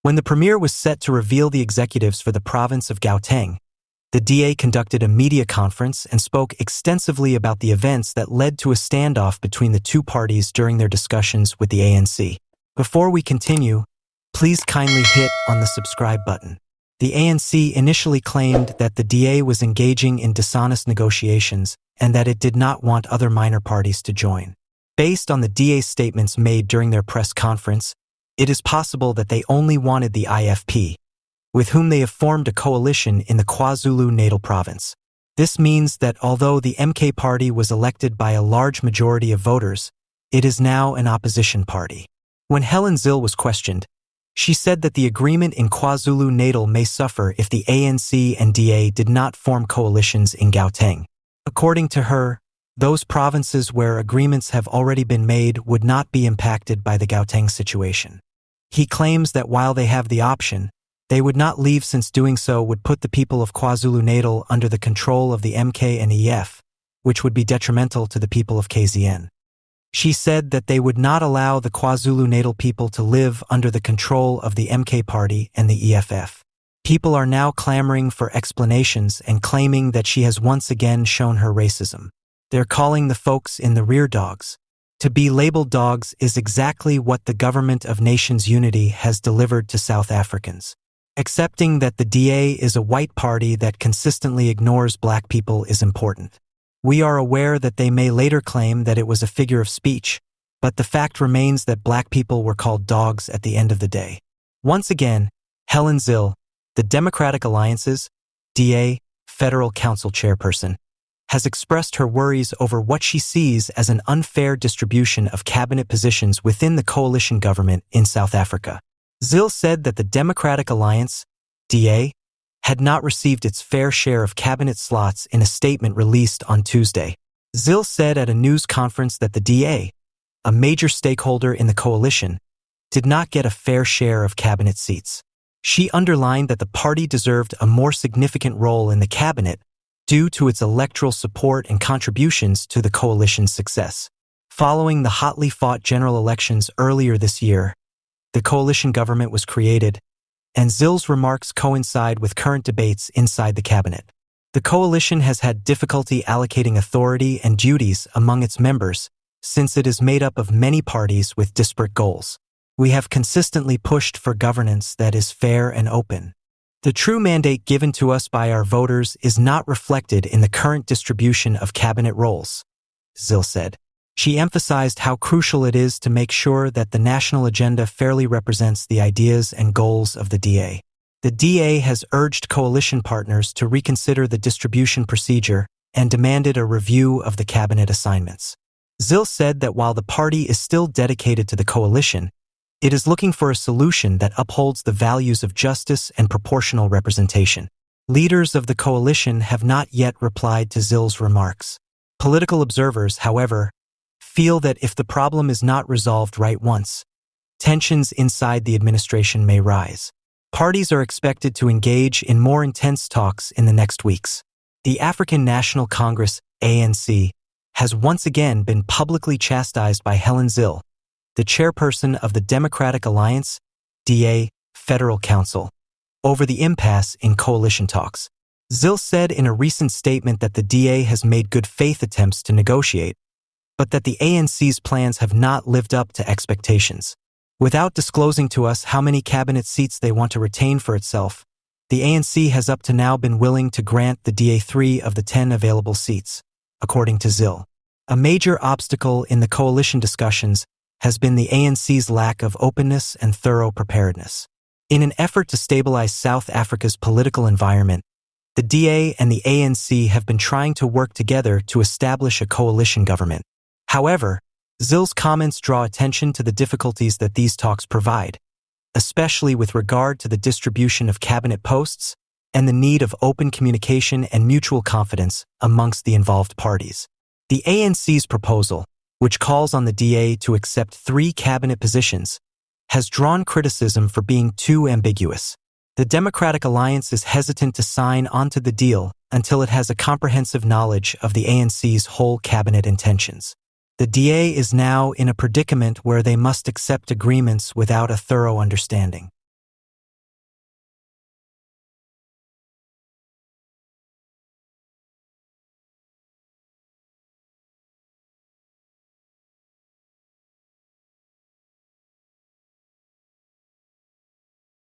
When the premier was set to reveal the executives for the province of Gauteng, the DA conducted a media conference and spoke extensively about the events that led to a standoff between the two parties during their discussions with the ANC. Before we continue, please kindly hit on the subscribe button. The ANC initially claimed that the DA was engaging in dishonest negotiations and that it did not want other minor parties to join. Based on the DA's statements made during their press conference, it is possible that they only wanted the IFP, with whom they have formed a coalition in the Kwa-Zulu Natal province. This means that although the MK party was elected by a large majority of voters, it is now an opposition party. When Helen Zille was questioned, she said that the agreement in Kwa-Zulu Natal may suffer if the ANC and DA did not form coalitions in Gauteng. According to her, those provinces where agreements have already been made would not be impacted by the Gauteng situation. He claims that while they have the option, they would not leave since doing so would put the people of Kwa-Zulu Natal under the control of the MK and EF, which would be detrimental to the people of KZN. She said that they would not allow the Kwa-Zulu Natal people to live under the control of the MK party and the EFF. People are now clamoring for explanations and claiming that she has once again shown her racism. They're calling the folks in the rear dogs. To be labeled dogs is exactly what the Government of Nations Unity has delivered to South Africans. Accepting that the DA is a white party that consistently ignores black people is important. We are aware that they may later claim that it was a figure of speech, but the fact remains that black people were called dogs at the end of the day. Once again, Helen Zille, the Democratic Alliance's DA Federal Council chairperson, has expressed her worries over what she sees as an unfair distribution of cabinet positions within the coalition government in South Africa. Zille said that the Democratic Alliance, DA, had not received its fair share of cabinet slots in a statement released on Tuesday. Zille said at a news conference that the DA, a major stakeholder in the coalition, did not get a fair share of cabinet seats. She underlined that the party deserved a more significant role in the cabinet due to its electoral support and contributions to the coalition's success. Following the hotly fought general elections earlier this year, the coalition government was created, and Zille's remarks coincide with current debates inside the cabinet. The coalition has had difficulty allocating authority and duties among its members since it is made up of many parties with disparate goals. We have consistently pushed for governance that is fair and open. The true mandate given to us by our voters is not reflected in the current distribution of cabinet roles, Zille said. She emphasized how crucial it is to make sure that the national agenda fairly represents the ideas and goals of the DA. The DA has urged coalition partners to reconsider the distribution procedure and demanded a review of the cabinet assignments. Zille said that while the party is still dedicated to the coalition, it is looking for a solution that upholds the values of justice and proportional representation. Leaders of the coalition have not yet replied to Zille's remarks. Political observers, however, feel that if the problem is not resolved right once, tensions inside the administration may rise. Parties are expected to engage in more intense talks in the next weeks. The African National Congress, ANC, has once again been publicly chastised by Helen Zille, the chairperson of the Democratic Alliance, DA, Federal Council, over the impasse in coalition talks. Zille said in a recent statement that the DA has made good faith attempts to negotiate, but that the ANC's plans have not lived up to expectations. Without disclosing to us how many cabinet seats they want to retain for itself, the ANC has up to now been willing to grant the DA 3 of the 10 available seats, according to Zille. A major obstacle in the coalition discussions has been the ANC's lack of openness and thorough preparedness. In an effort to stabilize South Africa's political environment, the DA and the ANC have been trying to work together to establish a coalition government. However, Zille's comments draw attention to the difficulties that these talks provide, especially with regard to the distribution of cabinet posts and the need of open communication and mutual confidence amongst the involved parties. The ANC's proposal, which calls on the DA to accept 3 cabinet positions, has drawn criticism for being too ambiguous. The Democratic Alliance is hesitant to sign onto the deal until it has a comprehensive knowledge of the ANC's whole cabinet intentions. The DA is now in a predicament where they must accept agreements without a thorough understanding.